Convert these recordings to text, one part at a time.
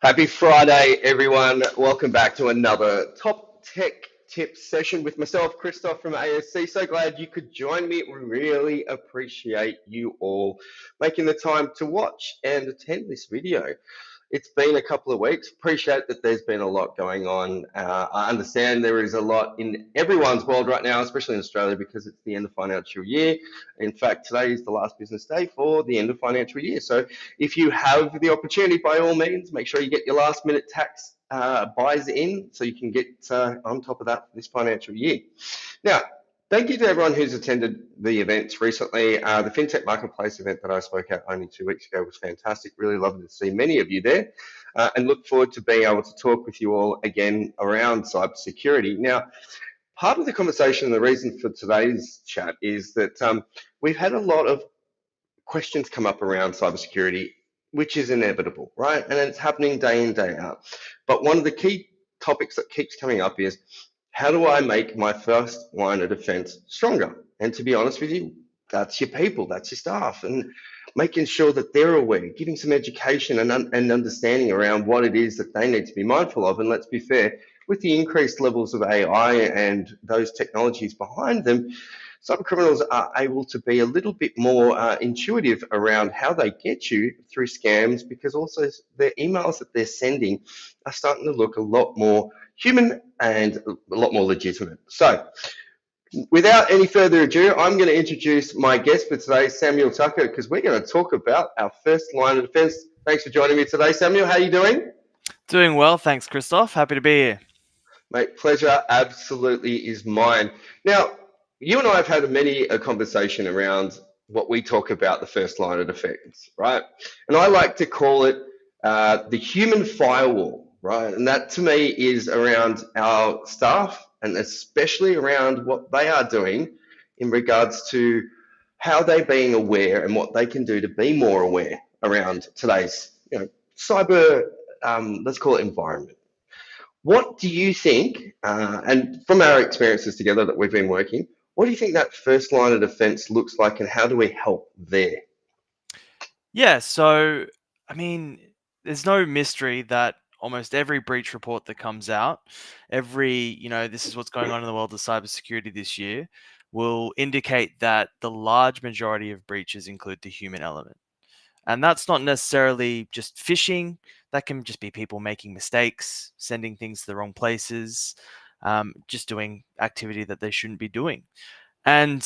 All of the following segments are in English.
Happy Friday, everyone. Welcome back to another Top Tech Tips session with myself, Kristof from ASC. So glad you could join me. We really appreciate you all making the time to watch and attend this video. It's been a couple of weeks. Appreciate that there's been a lot going on. I understand there is a lot in everyone's world right now, especially in Australia, because it's the end of financial year. In fact, today is the last business day for the end of financial year. So if you have the opportunity, by all means, make sure you get your last minute tax buys in so you can get on top of that this financial year. Now, thank you to everyone who's attended the events recently. The FinTech Marketplace event that I spoke at only 2 weeks ago was fantastic. Really lovely to see many of you there and look forward to being able to talk with you all again around cybersecurity. Now, part of the conversation and the reason for today's chat is that we've had a lot of questions come up around cybersecurity, which is inevitable, right? And it's happening day in, day out. But one of the key topics that keeps coming up is, how do I make my first line of defense stronger? And to be honest with you, that's your people, that's your staff, and making sure that they're aware, giving some education and understanding around what it is that they need to be mindful of. And let's be fair, with the increased levels of AI and those technologies behind them, cyber criminals are able to be a little bit more intuitive around how they get you through scams, because also the emails that they're sending are starting to look a lot more human and a lot more legitimate. So without any further ado, I'm going to introduce my guest for today, Samuel Tucker, because we're going to talk about our first line of defense. Thanks for joining me today, Samuel. How are you doing? Doing well, thanks, Kristof. Happy to be here. Mate, pleasure absolutely is mine. Now, you and I have had a conversation around what we talk about the first line of defense, right? And I like to call it the human firewall, right? And that to me is around our staff and especially around what they are doing in regards to how they're being aware and what they can do to be more aware around today's, cyber, let's call it environment. What do you think, and from our experiences together that we've been working, what do you think that first line of defense looks like, and how do we help there? Yeah, so, there's no mystery that almost every breach report that comes out, this is what's going on in the world of cybersecurity this year, will indicate that the large majority of breaches include the human element. And that's not necessarily just phishing. That can just be people making mistakes, sending things to the wrong places, just doing activity that they shouldn't be doing. And,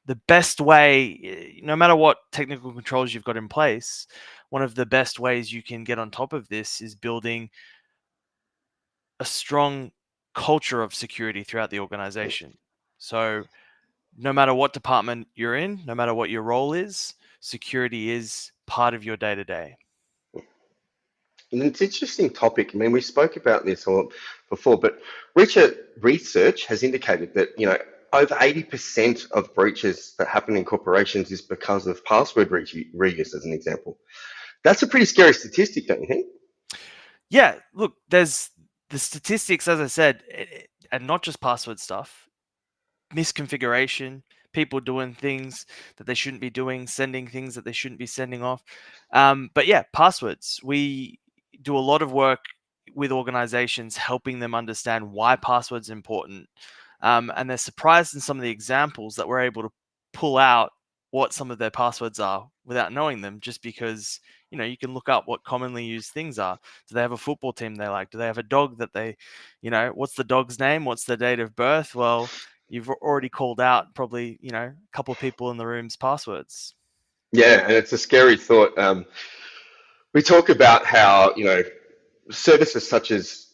the best way, no matter what technical controls you've got in place, one of the best ways you can get on top of this is building a strong culture of security throughout the organization. So no matter what department you're in, no matter what your role is, security is part of your day-to-day. And it's an interesting topic. I mean, we spoke about this before, but research has indicated that, over 80% of breaches that happen in corporations is because of password reuse, as an example. That's a pretty scary statistic, don't you think? Yeah, look, there's the statistics, as I said, and not just password stuff, misconfiguration, people doing things that they shouldn't be doing, sending things that they shouldn't be sending off. But yeah, passwords. We do a lot of work with organizations helping them understand why passwords are important. And they're surprised in some of the examples that we're able to pull out what some of their passwords are without knowing them, just because, you can look up what commonly used things are. Do they have a football team they like? Do they have a dog that they, what's the dog's name? What's the date of birth? Well, you've already called out probably, a couple of people in the room's passwords. Yeah, and it's a scary thought. We talk about how, services such as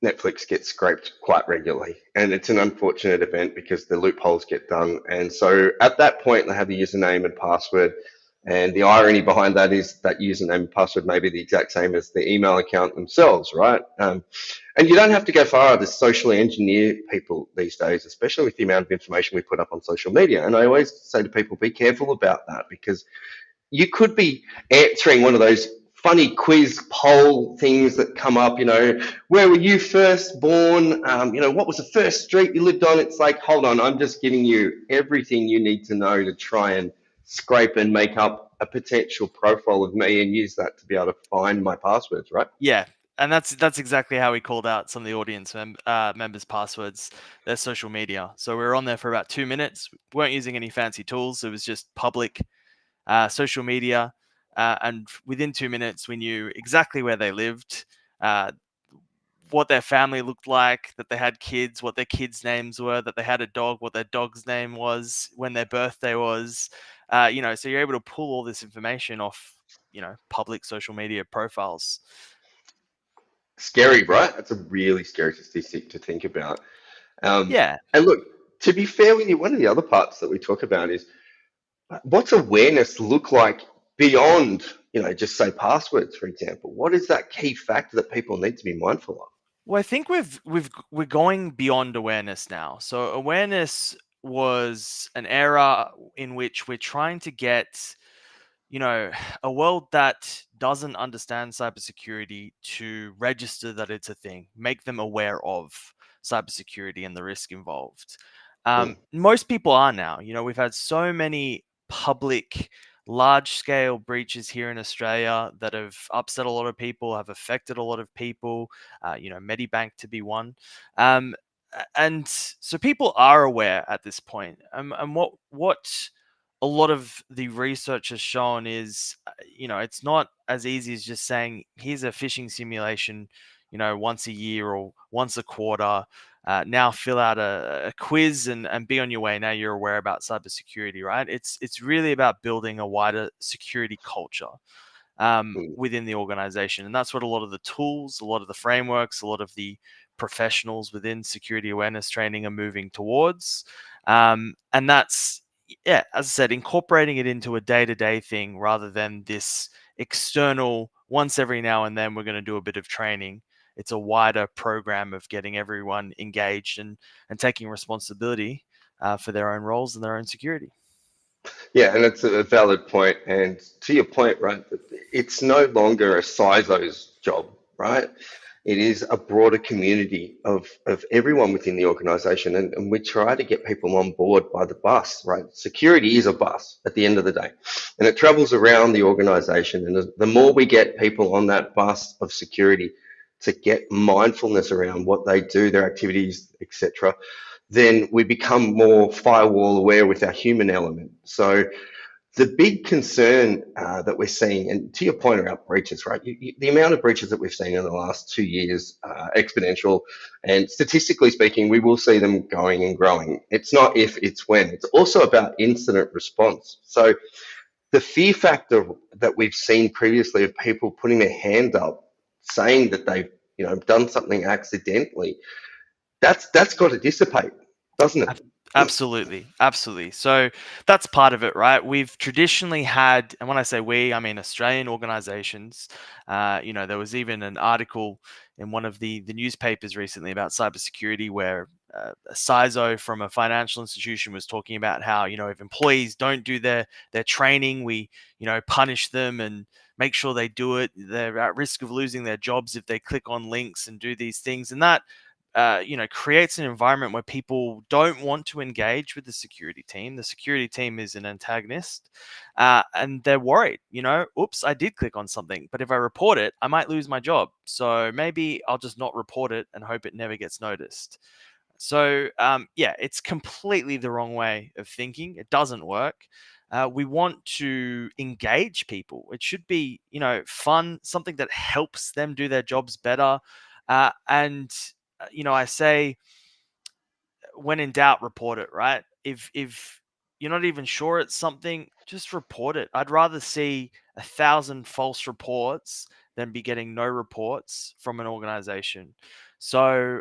Netflix get scraped quite regularly, and it's an unfortunate event because the loopholes get done. And so at that point, they have the username and password. And the irony behind that is that username and password may be the exact same as the email account themselves, right? And you don't have to go far to socially engineer people these days, especially with the amount of information we put up on social media. And I always say to people, be careful about that, because you could be answering one of those funny quiz poll things that come up, where were you first born? What was the first street you lived on? It's like, hold on, I'm just giving you everything you need to know to try and scrape and make up a potential profile of me and use that to be able to find my passwords, right? Yeah, and that's exactly how we called out some of the audience members' passwords, their social media. So we were on there for about 2 minutes. We weren't using any fancy tools. It was just public social media, and within 2 minutes, we knew exactly where they lived, uh, what their family looked like, that they had kids, what their kids' names were, that they had a dog, what their dog's name was, when their birthday was. So you're able to pull all this information off, public social media profiles. Scary, right? That's a really scary statistic to think about. Yeah. And look, to be fair with you, one of the other parts that we talk about is what's awareness look like beyond, just say passwords, for example? What is that key factor that people need to be mindful of? Well, I think we're going beyond awareness now. So awareness was an era in which we're trying to get, a world that doesn't understand cybersecurity to register that it's a thing, make them aware of cybersecurity and the risk involved. Mm, Most people are now. We've had so many public, large scale breaches here in Australia that have upset a lot of people, have affected a lot of people, Medibank to be one. Um, and so people are aware at this point. And what a lot of the research has shown is, it's not as easy as just saying, here's a phishing simulation, once a year or once a quarter. Now fill out a quiz and be on your way. Now you're aware about cybersecurity, right? It's really about building a wider security culture mm. within the organization. And that's what a lot of the tools, a lot of the frameworks, a lot of the professionals within security awareness training are moving towards. And that's, yeah, as I said, incorporating it into a day-to-day thing rather than this external, once every now and then we're going to do a bit of training. It's a wider program of getting everyone engaged and taking responsibility for their own roles and their own security. Yeah, and it's a valid point. And to your point, right, it's no longer a CISO's job, right? It is a broader community of everyone within the organization. And we try to get people on board by the bus, right? Security is a bus at the end of the day, and it travels around the organization. And the more we get people on that bus of security to get mindfulness around what they do, their activities, etc., then we become more firewall aware with our human element. So the big concern that we're seeing, and to your point about breaches, right? The amount of breaches that we've seen in the last 2 years, exponential, and statistically speaking, we will see them going and growing. It's not if, it's when. It's also about incident response. So the fear factor that we've seen previously of people putting their hand up, saying that they've done something accidentally, that's got to dissipate, doesn't it? Absolutely. Absolutely. So that's part of it, right? We've traditionally had, and when I say we, I mean Australian organizations. There was even an article in one of the newspapers recently about cybersecurity where a CISO from a financial institution was talking about how, if employees don't do their training, we, punish them and make sure they do it. They're at risk of losing their jobs if they click on links and do these things. And that creates an environment where people don't want to engage with the security team. The security team is an antagonist, and they're worried. Oops, I did click on something, but if I report it, I might lose my job. So maybe I'll just not report it and hope it never gets noticed. So yeah, it's completely the wrong way of thinking. It doesn't work. We want to engage people. It should be, fun, something that helps them do their jobs better. And I say, when in doubt, report it, right? If you're not even sure it's something, just report it. I'd rather see 1,000 false reports than be getting no reports from an organization. So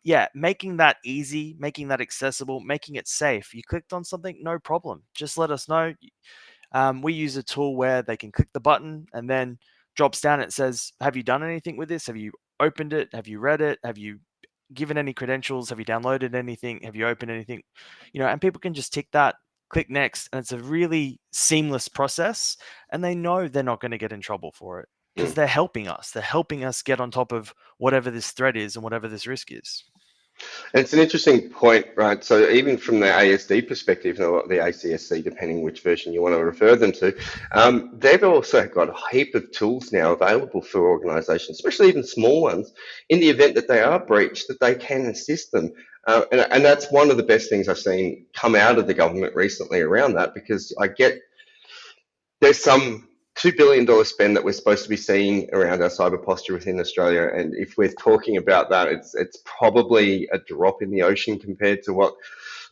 yeah, making that easy, making that accessible, making it safe. You clicked on something, no problem. Just let us know. We use a tool where they can click the button and then drops down. It says, have you done anything with this? Have you opened it? Have you read it? Have you given any credentials? Have you downloaded anything? Have you opened anything? And people can just tick that, click next, and it's a really seamless process. And they know they're not going to get in trouble for it because Mm. they're helping us. They're helping us get on top of whatever this threat is and whatever this risk is. And it's an interesting point, right? So even from the ASD perspective, or the ACSC, depending which version you want to refer them to, they've also got a heap of tools now available for organisations, especially even small ones, in the event that they are breached, that they can assist them. And that's one of the best things I've seen come out of the government recently around that, because I get there's some $2 billion spend that we're supposed to be seeing around our cyber posture within Australia. And if we're talking about that, it's probably a drop in the ocean compared to what,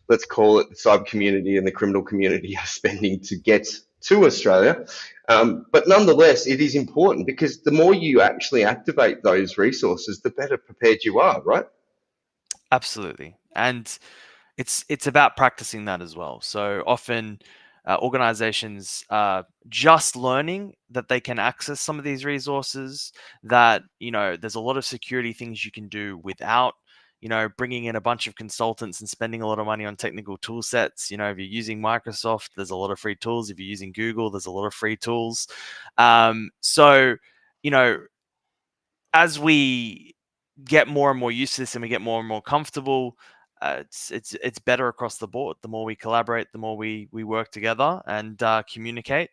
let's call it, the cyber community and the criminal community are spending to get to Australia. But nonetheless, it is important, because the more you actually activate those resources, the better prepared you are, right? Absolutely. And it's about practicing that as well. So often organizations are just learning that they can access some of these resources, that, there's a lot of security things you can do without, bringing in a bunch of consultants and spending a lot of money on technical tool sets. If you're using Microsoft, there's a lot of free tools. If you're using Google, there's a lot of free tools. So, you know, as we get more and more used to this and we get more and more comfortable, it's better across the board. The more we collaborate, the more we work together and communicate.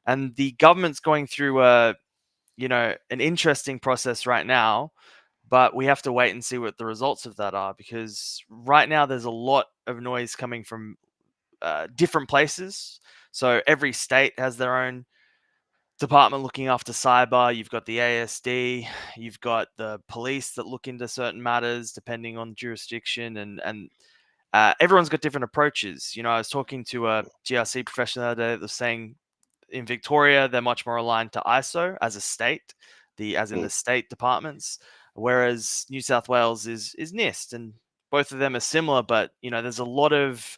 And the government's going through an interesting process right now, but we have to wait and see what the results of that are, because right now there's a lot of noise coming from different places. So every state has their own department looking after cyber. You've got the ASD, you've got the police that look into certain matters depending on jurisdiction, and everyone's got different approaches. I was talking to a GRC professional the other day that was saying in Victoria they're much more aligned to ISO as a state, as in the state departments, whereas New South Wales is NIST, and both of them are similar, but there's a lot of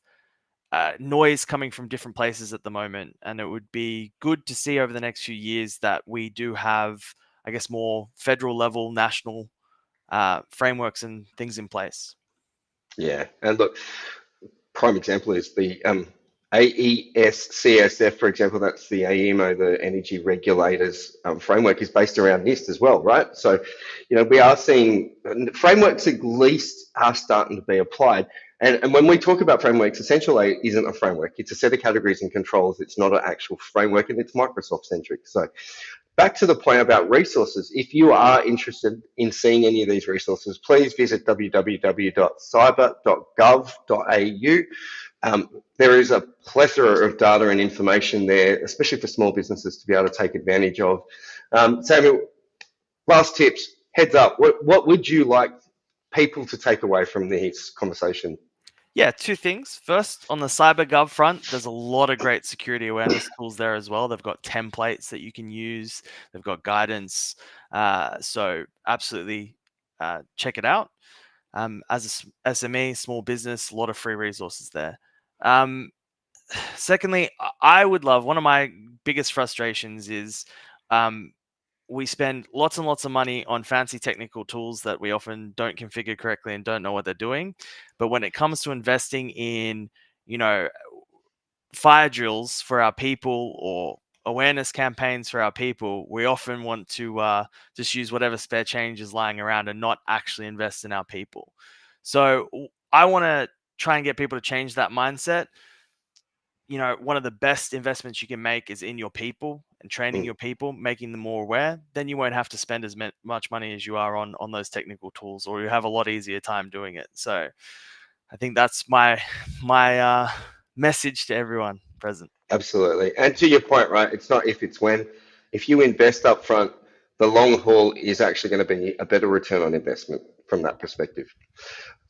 noise coming from different places at the moment, and it would be good to see over the next few years that we do have, I guess, more federal level, national frameworks and things in place. Yeah. And look, prime example is the AESCSF, for example. That's the AEMO, the Energy Regulators framework, is based around NIST as well, right? So, we are seeing frameworks at least are starting to be applied. And when we talk about frameworks, Essential 8 isn't a framework. It's a set of categories and controls. It's not an actual framework, and it's Microsoft centric. So back to the point about resources, if you are interested in seeing any of these resources, please visit www.cyber.gov.au. There is a plethora of data and information there, especially for small businesses to be able to take advantage of. Samuel, last tips, heads up, what would you like people to take away from this conversation? Yeah, two things. First, on the CyberGov front, there's a lot of great security awareness tools there as well. They've got templates that you can use. They've got guidance. So absolutely check it out. As a SME, small business, a lot of free resources there. Secondly, I would love, one of my biggest frustrations is we spend lots and lots of money on fancy technical tools that we often don't configure correctly and don't know what they're doing. But when it comes to investing in, fire drills for our people or awareness campaigns for our people, we often want to just use whatever spare change is lying around and not actually invest in our people. So I want to try and get people to change that mindset. One of the best investments you can make is in your people and training your people, making them more aware. Then you won't have to spend as much money as you are on those technical tools, or you have a lot easier time doing it. So I think that's my message to everyone present. Absolutely. And to your point, right, it's not if, it's when. If you invest up front, the long haul is actually going to be a better return on investment from that perspective.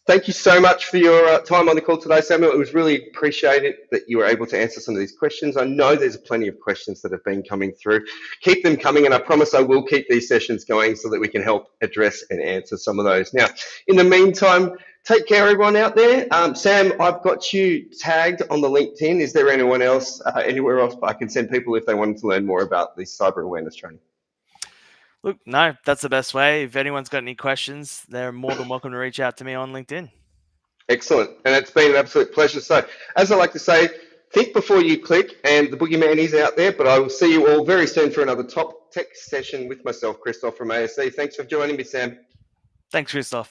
Thank you so much for your time on the call today, Samuel. It was really appreciated that you were able to answer some of these questions. I know there's plenty of questions that have been coming through. Keep them coming, and I promise I will keep these sessions going so that we can help address and answer some of those. Now, in the meantime, take care, everyone out there. Sam, I've got you tagged on the LinkedIn. Is there anyone else, anywhere else I can send people if they wanted to learn more about this cyber awareness training? Look, no, that's the best way. If anyone's got any questions, they're more than welcome to reach out to me on LinkedIn. Excellent. And it's been an absolute pleasure. So, as I like to say, think before you click, and the boogeyman is out there, but I will see you all very soon for another Top Tech session with myself, Kristof from ASC. Thanks for joining me, Sam. Thanks, Kristof.